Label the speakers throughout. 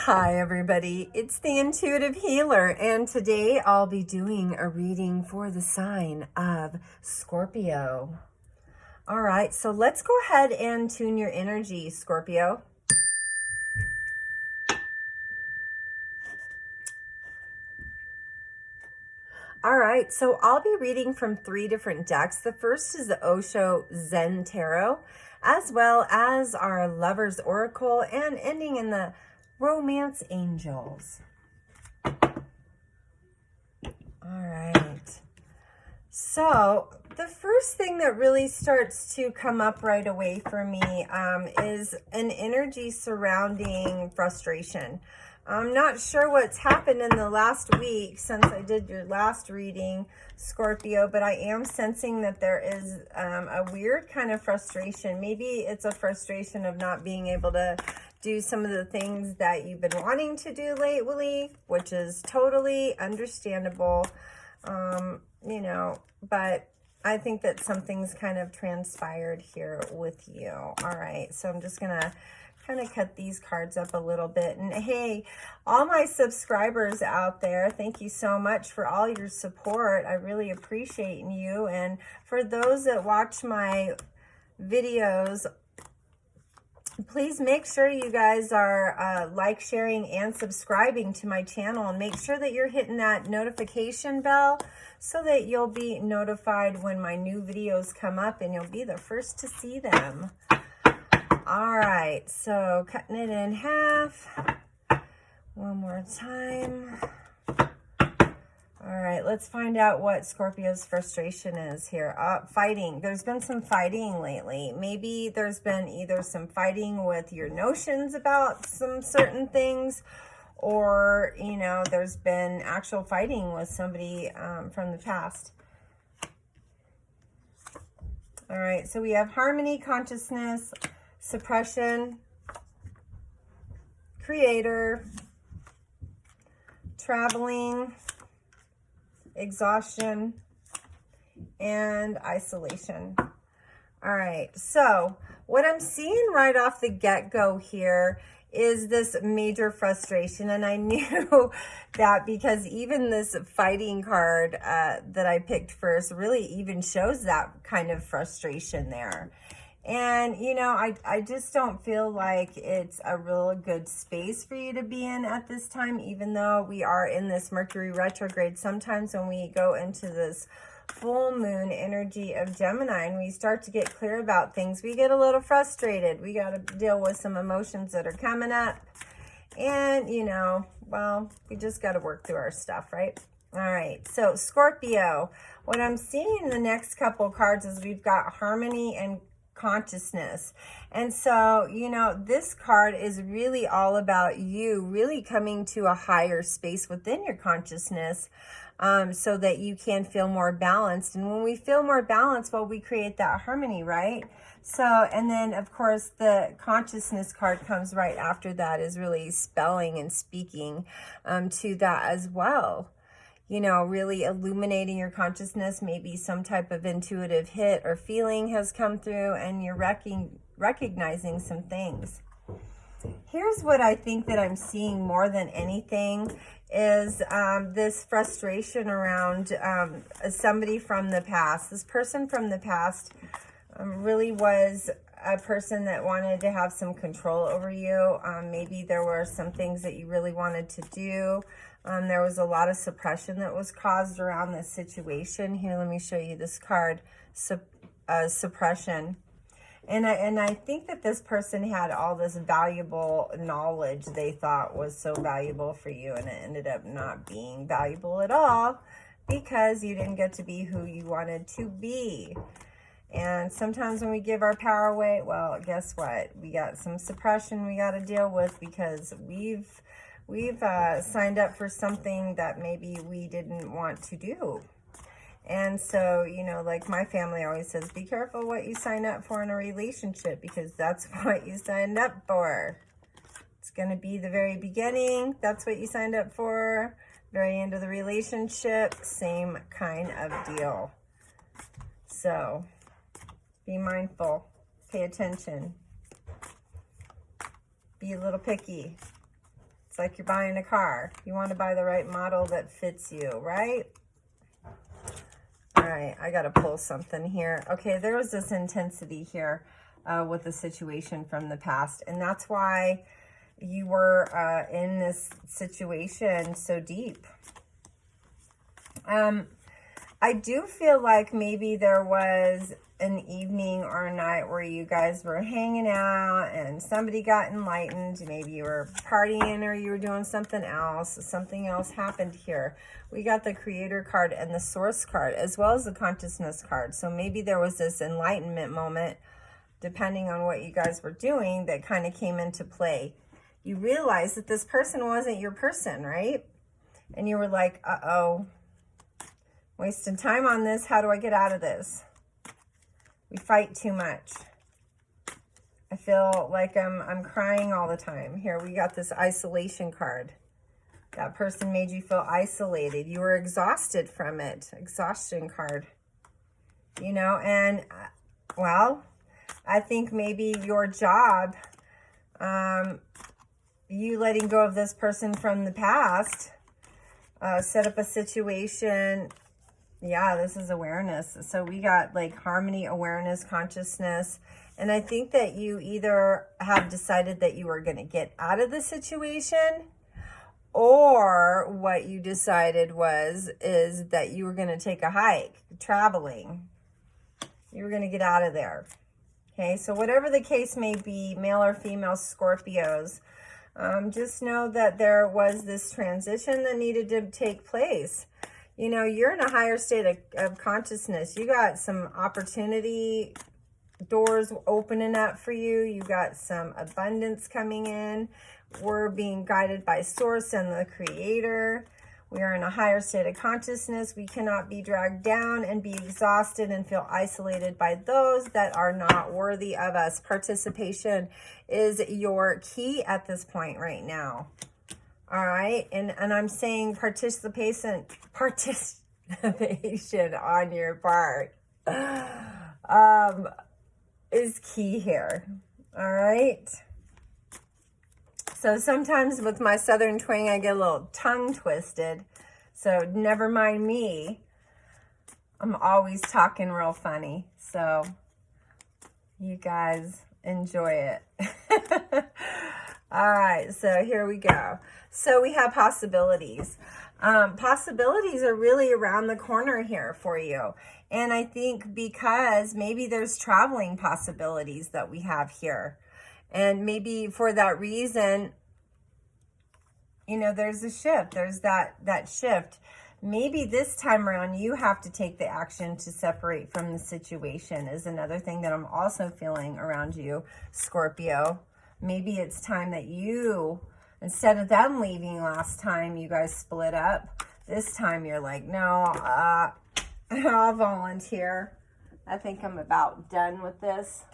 Speaker 1: Hi everybody, it's the Intuitive Healer, and today I'll be doing a reading for the sign of Scorpio. All right, so let's go ahead and tune your energy, Scorpio. All right, so I'll be reading from 3 different decks. The first is the Osho Zen Tarot, as well as our Lover's Oracle, and ending in the Romance Angels. All right. So the first thing that really starts to come up right away for me is an energy surrounding frustration. I'm not sure what's happened in the last week since I did your last reading, Scorpio, but I am sensing that there is a weird kind of frustration. Maybe it's a frustration of not being able to do some of the things that you've been wanting to do lately, which is totally understandable. You know, but I think that something's kind of transpired here with you. All right, so I'm just gonna kind of cut these cards up a little bit. And hey, all my subscribers out there, thank you so much for all your support. I really appreciate you. And for those that watch my videos, please make sure you guys are like, sharing, and subscribing to my channel, and make sure that you're hitting that notification bell so that you'll be notified when my new videos come up and you'll be the first to see them. All right, so cutting it in half one more time. All right, let's find out what Scorpio's frustration is here. Fighting. There's been some fighting lately. Maybe there's been either some fighting with your notions about some certain things, or, you know, there's been actual fighting with somebody from the past. All right, so we have harmony, consciousness, suppression, creator, traveling, exhaustion, and isolation. All right, so what I'm seeing right off the get-go here is this major frustration, and I knew that because even this fighting card that I picked first really even shows that kind of frustration there. And, you know, I just don't feel like it's a real good space for you to be in at this time, even though we are in this Mercury retrograde. Sometimes when we go into this full moon energy of Gemini and we start to get clear about things, we get a little frustrated. We got to deal with some emotions that are coming up. And, you know, well, we just got to work through our stuff, right? All right, so Scorpio, what I'm seeing in the next couple cards is we've got harmony and consciousness. And so, you know, this card is really all about you really coming to a higher space within your consciousness, so that you can feel more balanced. And when we feel more balanced, well, we create that harmony, right? So, and then of course the consciousness card comes right after that, is really spelling and speaking to that as well. You know, really illuminating your consciousness. Maybe some type of intuitive hit or feeling has come through and you're recognizing some things. Here's what I think that I'm seeing more than anything is this frustration around somebody from the past. This person from the past really was a person that wanted to have some control over you. Maybe there were some things that you really wanted to do. There was a lot of suppression that was caused around this situation. Here, let me show you this card, suppression. And I think that this person had all this valuable knowledge they thought was so valuable for you, and it ended up not being valuable at all because you didn't get to be who you wanted to be. And sometimes when we give our power away, well, guess what? We got some suppression we got to deal with because we've signed up for something that maybe we didn't want to do. And so, you know, like my family always says, be careful what you sign up for in a relationship, because that's what you signed up for. It's going to be the very beginning. That's what you signed up for. Very end of the relationship, same kind of deal. So be mindful, pay attention, be a little picky. It's like you're buying a car. You want to buy the right model that fits you, right? All right, I got to pull something here. Okay, there was this intensity here with the situation from the past. And that's why you were in this situation so deep. I do feel like maybe there was an evening or a night where you guys were hanging out and somebody got enlightened. Maybe you were partying or you were doing something else. Something else happened here. We got the Creator card and the Source card, as well as the Consciousness card. So maybe there was this enlightenment moment, depending on what you guys were doing, that kind of came into play. You realized that this person wasn't your person, right? And you were like, uh-oh, wasting time on this. How do I get out of this? We fight too much. I feel like I'm crying all the time. Here, we got this isolation card. That person made you feel isolated. You were exhausted from it. Exhaustion card. You know, and, well, I think maybe your job, you letting go of this person from the past, set up a situation. Yeah, this is awareness. So we got like harmony, awareness, consciousness. And I think that you either have decided that you are going to get out of the situation, or what you decided is that you were going to take a hike, traveling. You were going to get out of there. Okay, so whatever the case may be, male or female Scorpios, just know that there was this transition that needed to take place. You know, you're in a higher state of consciousness. You got some opportunity doors opening up for you. You got some abundance coming in. We're being guided by Source and the Creator. We are in a higher state of consciousness. We cannot be dragged down and be exhausted and feel isolated by those that are not worthy of us. Participation is your key at this point right now. All right, and I'm saying participation on your part is key here. All right. So sometimes with my Southern twang, I get a little tongue twisted. So never mind me. I'm always talking real funny. So you guys enjoy it. All right, so here we go. So we have possibilities. Possibilities are really around the corner here for you. And I think because maybe there's traveling possibilities that we have here. And maybe for that reason, you know, there's a shift. There's that shift. Maybe this time around, you have to take the action to separate from the situation is another thing that I'm also feeling around you, Scorpio. Maybe it's time that you, instead of them leaving last time you guys split up, this time you're like, no, I'll volunteer. I think I'm about done with this.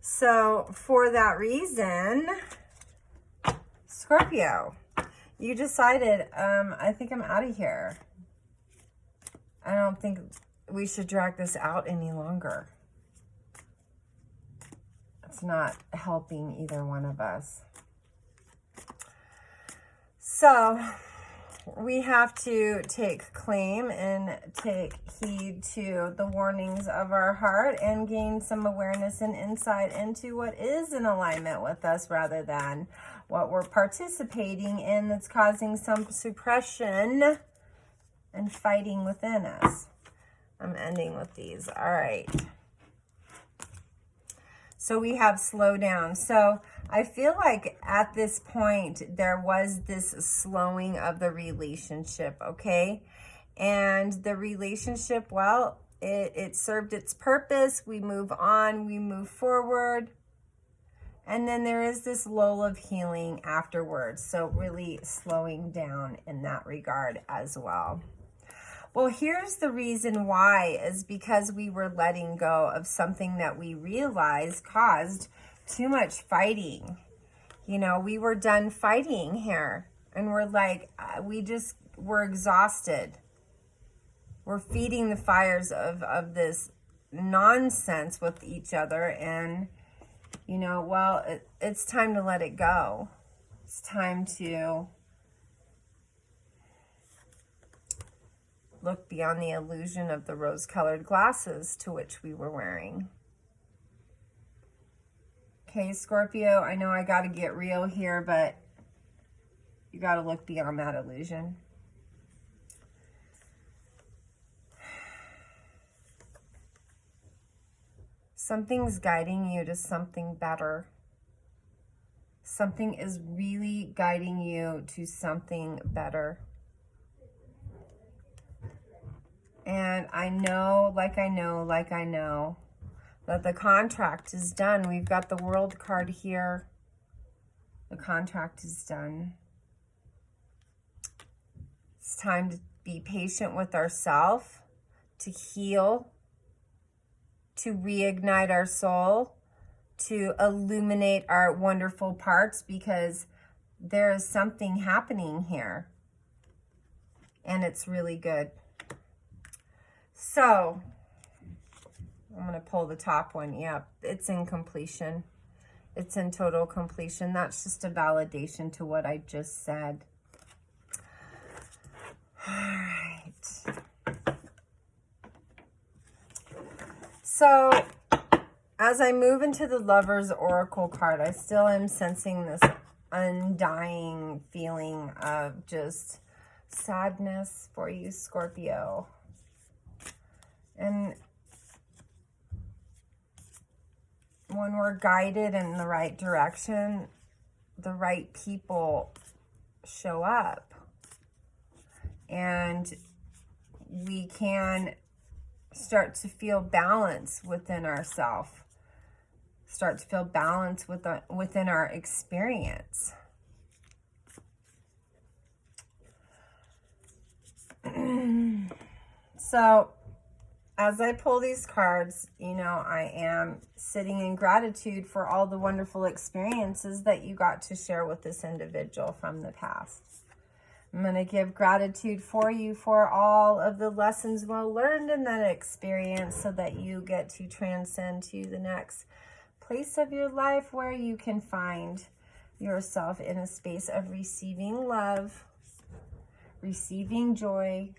Speaker 1: So for that reason, Scorpio, you decided, I think I'm out of here. I don't think we should drag this out any longer. It's not helping either one of us. So we have to take claim and take heed to the warnings of our heart and gain some awareness and insight into what is in alignment with us rather than what we're participating in that's causing some suppression and fighting within us. I'm ending with these. All right. So we have slow down. So I feel like at this point, there was this slowing of the relationship, okay? And the relationship, well, it served its purpose. We move on, we move forward. And then there is this lull of healing afterwards. So really slowing down in that regard as well. Well, here's the reason why, is because we were letting go of something that we realized caused too much fighting. You know, we were done fighting here, and we're like, we're exhausted. We're feeding the fires of this nonsense with each other, and You know, well, it's time to let it go. It's time to look beyond the illusion of the rose-colored glasses to which we were wearing. Okay, Scorpio, I know I got to get real here, but you got to look beyond that illusion. Something's guiding you to something better. Something is really guiding you to something better. And I know, like I know, that the contract is done. We've got the World card here. The contract is done. It's time to be patient with ourselves, to heal, to reignite our soul, to illuminate our wonderful parts, because there is something happening here. And it's really good. So, I'm going to pull the top one. Yep, it's in completion. It's in total completion. That's just a validation to what I just said. All right. So, as I move into the Lover's Oracle card, I still am sensing this undying feeling of just sadness for you, Scorpio. And when we're guided in the right direction, the right people show up. And we can start to feel balance within ourselves. Start to feel balance within our experience. So, as I pull these cards, you know, I am sitting in gratitude for all the wonderful experiences that you got to share with this individual from the past. I'm going to give gratitude for you for all of the lessons well learned in that experience, so that you get to transcend to the next place of your life where you can find yourself in a space of receiving love, receiving joy,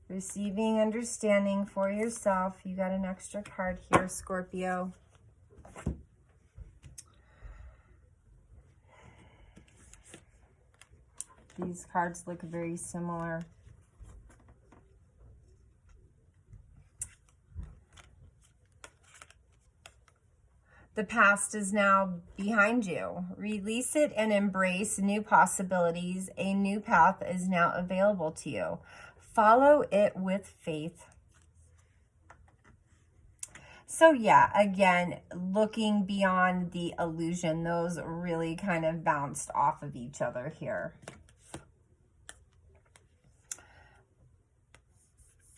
Speaker 1: receiving understanding for yourself. You got an extra card here, Scorpio. These cards look very similar. The past is now behind you. Release it and embrace new possibilities. A new path is now available to you. Follow it with faith. So yeah, again, looking beyond the illusion, those really kind of bounced off of each other here.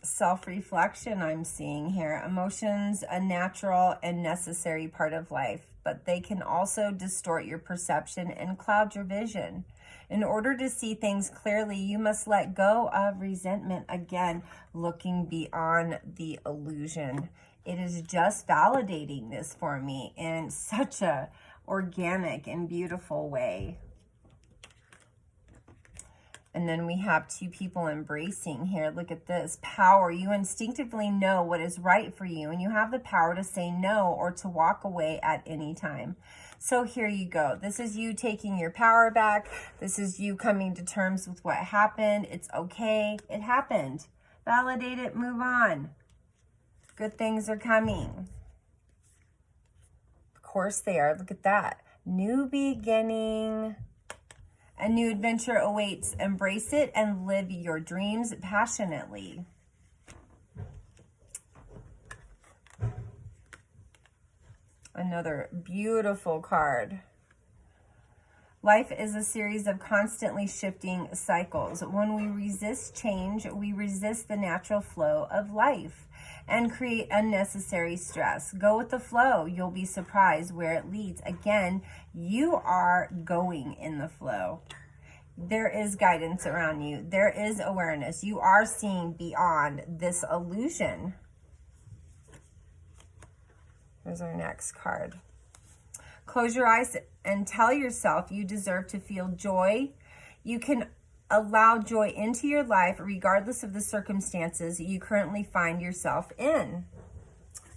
Speaker 1: Self-reflection I'm seeing here. Emotions, a natural and necessary part of life, but they can also distort your perception and cloud your vision. In order to see things clearly, you must let go of resentment. Again, looking beyond the illusion. It is just validating this for me in such a organic and beautiful way. And then we have two people embracing here. Look at this. Power. You instinctively know what is right for you, and you have the power to say no or to walk away at any time. So here you go. This is you taking your power back. This is you coming to terms with what happened. It's okay. It happened. Validate it. Move on. Good things are coming. Of course they are. Look at that. New beginning. A new adventure awaits. Embrace it and live your dreams passionately. Another beautiful card. Life is a series of constantly shifting cycles. When we resist change, we resist the natural flow of life and create unnecessary stress. Go with the flow. You'll be surprised where it leads. Again, you are going in the flow. There is guidance around you. There is awareness. You are seeing beyond this illusion. Here's our next card. Close your eyes and tell yourself you deserve to feel joy. You can allow joy into your life regardless of the circumstances you currently find yourself in.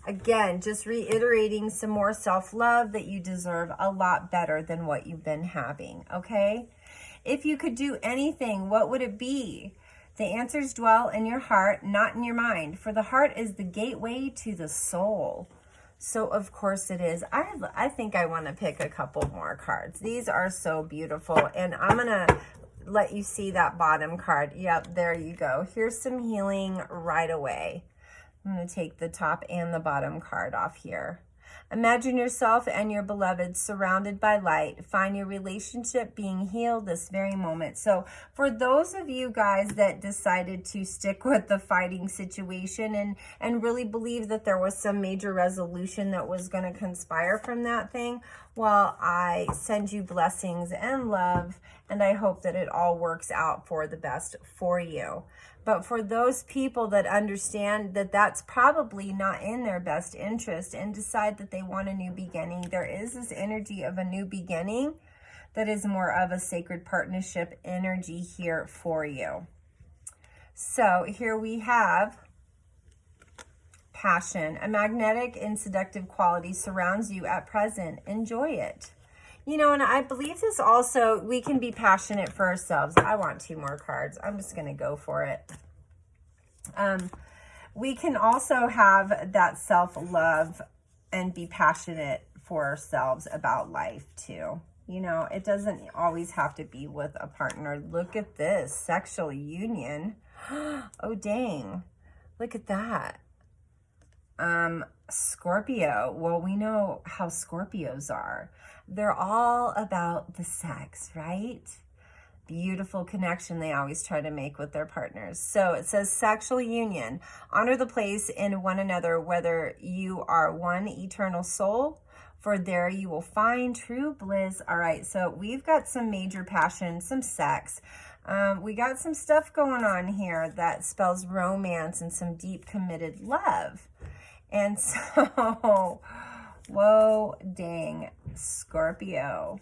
Speaker 1: Again, just reiterating some more self-love, that you deserve a lot better than what you've been having, okay? If you could do anything, what would it be? The answers dwell in your heart, not in your mind, for the heart is the gateway to the soul. So of course it is. I think I want to pick a couple more cards. These are so beautiful, and I'm going to let you see that bottom card. Yep, there you go. Here's some healing right away. I'm going to take the top and the bottom card off here. Imagine yourself and your beloved surrounded by light. Find your relationship being healed this very moment. So for those of you guys that decided to stick with the fighting situation and really believe that there was some major resolution that was going to conspire from that thing, well, I send you blessings and love, and I hope that it all works out for the best for you. But for those people that understand that that's probably not in their best interest and decide that they want a new beginning, there is this energy of a new beginning that is more of a sacred partnership energy here for you. So here we have passion. A magnetic and seductive quality surrounds you at present. Enjoy it. You know, and I believe this also, we can be passionate for ourselves. I want 2 more cards. I'm just going to go for it. We can also have that self-love and be passionate for ourselves about life too. You know, it doesn't always have to be with a partner. Look at this, sexual union. Oh, dang. Look at that. Scorpio. Well, we know how Scorpios are. They're all about the sex, right? Beautiful connection they always try to make with their partners. So it says sexual union. Honor the place in one another, whether you are one eternal soul, for there you will find true bliss. All right, so we've got some major passion, some sex. We got some stuff going on here that spells romance and some deep committed love. And so, whoa, dang, Scorpio,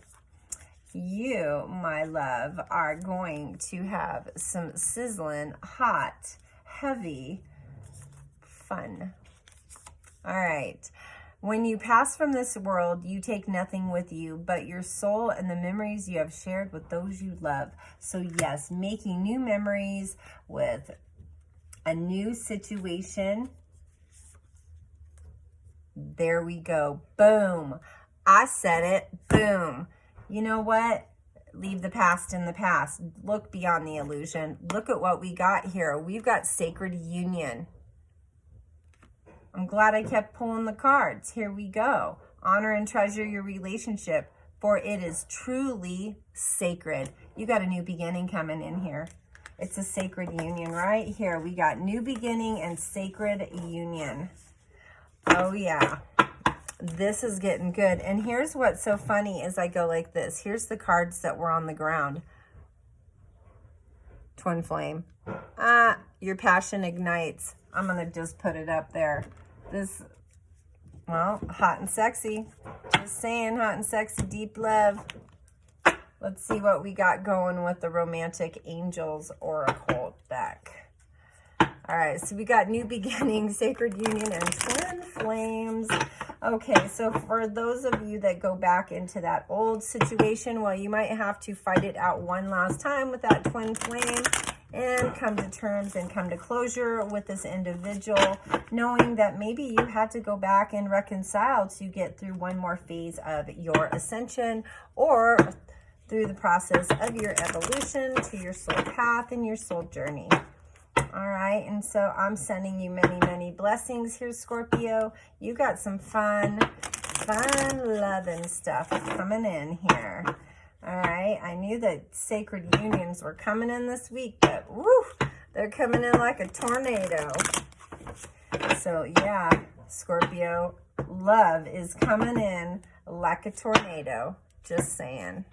Speaker 1: you, my love, are going to have some sizzling, hot, heavy fun. All right. When you pass from this world, you take nothing with you but your soul and the memories you have shared with those you love. So yes, making new memories with a new situation. There we go. Boom. I said it. Boom. You know what? Leave the past in the past. Look beyond the illusion. Look at what we got here. We've got sacred union. I'm glad I kept pulling the cards. Here we go. Honor and treasure your relationship, for it is truly sacred. You got a new beginning coming in here. It's a sacred union right here. We got new beginning and sacred union. Oh, yeah. This is getting good. And here's what's so funny is I go like this. Here's the cards that were on the ground. Twin flame. Your passion ignites. I'm going to just put it up there. This, well, hot and sexy. Just saying, hot and sexy, deep love. Let's see what we got going with the Romantic Angels Oracle deck. All right, so we got new beginnings, sacred union, and twin flames. Okay, so for those of you that go back into that old situation, well, you might have to fight it out one last time with that twin flame and come to terms and come to closure with this individual, knowing that maybe you had to go back and reconcile to get through one more phase of your ascension or through the process of your evolution to your soul path and your soul journey. All right, and so I'm sending you many, many blessings here, Scorpio. You got some fun loving stuff coming in here. All right, I knew that sacred unions were coming in this week, but woo, they're coming in like a tornado. So yeah, Scorpio, love is coming in like a tornado. Just saying.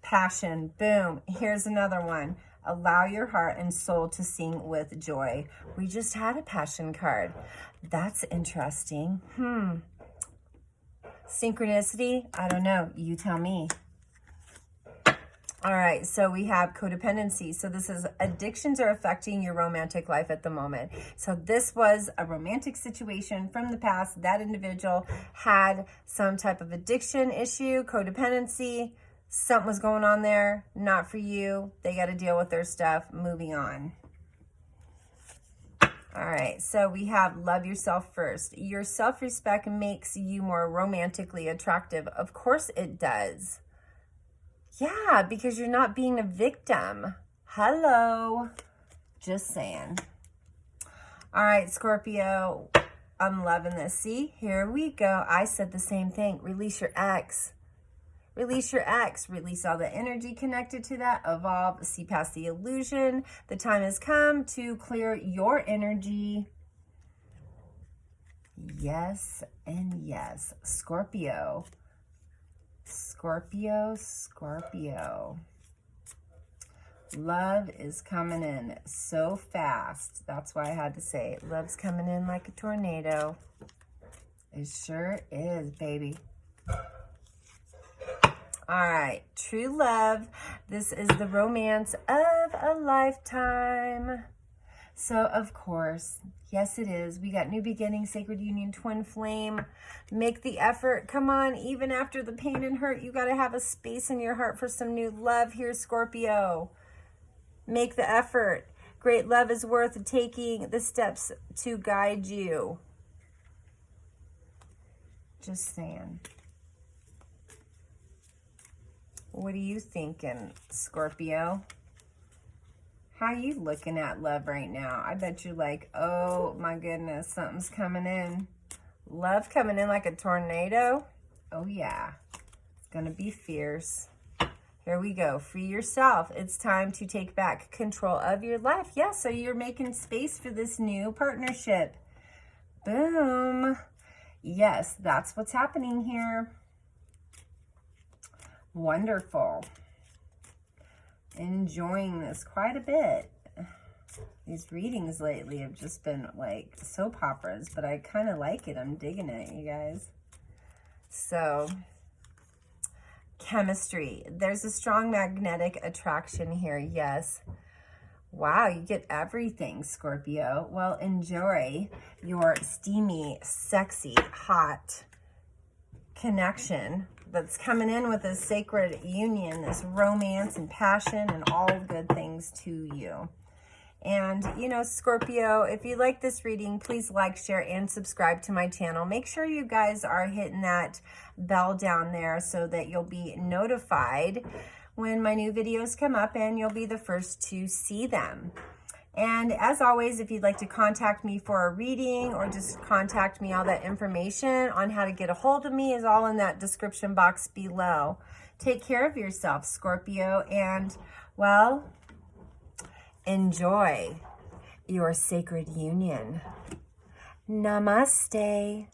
Speaker 1: Passion, boom. Here's another one. Allow your heart and soul to sing with joy. We just had a passion card. That's interesting. Synchronicity? I don't know. You tell me. All right, so we have codependency. So this is addictions are affecting your romantic life at the moment. So this was a romantic situation from the past. That individual had some type of addiction issue, codependency. Something was going on there, not for you. They got to deal with their stuff. Moving on. All right, so we have love yourself first. Your self-respect makes you more romantically attractive. Of course it does. Yeah, because you're not being a victim. Hello. Just saying. All right, Scorpio, I'm loving this. See, here we go. I said the same thing. Release your ex. Release your ex. Release all the energy connected to that. Evolve. See past the illusion. The time has come to clear your energy. Yes and yes. Scorpio. Scorpio, Scorpio. Love is coming in so fast. That's why I had to say it. Love's coming in like a tornado. It sure is, baby. All right, true love. This is the romance of a lifetime. So, of course, yes, it is. We got new beginning, sacred union, twin flame. Make the effort. Come on, even after the pain and hurt, you got to have a space in your heart for some new love here, Scorpio. Make the effort. Great love is worth taking the steps to guide you. Just saying. What are you thinking, Scorpio? How are you looking at love right now? I bet you're like, oh my goodness, something's coming in. Love coming in like a tornado? Oh yeah, it's gonna be fierce. Here we go, free yourself. It's time to take back control of your life. Yeah, so you're making space for this new partnership. Boom. Yes, that's what's happening here. Wonderful. Enjoying this quite a bit. These readings lately have just been like soap operas, but I kind of like it. I'm digging it, you guys. So, chemistry. There's a strong magnetic attraction here, yes. Wow, you get everything, Scorpio. Well, enjoy your steamy, sexy, hot connection that's coming in with this sacred union, this romance and passion and all good things to you. And, you know, Scorpio, if you like this reading, please like, share, and subscribe to my channel. Make sure you guys are hitting that bell down there so that you'll be notified when my new videos come up and you'll be the first to see them. And as always, if you'd like to contact me for a reading or just contact me, all that information on how to get a hold of me is all in that description box below. Take care of yourself, Scorpio, and, well, enjoy your sacred union. Namaste.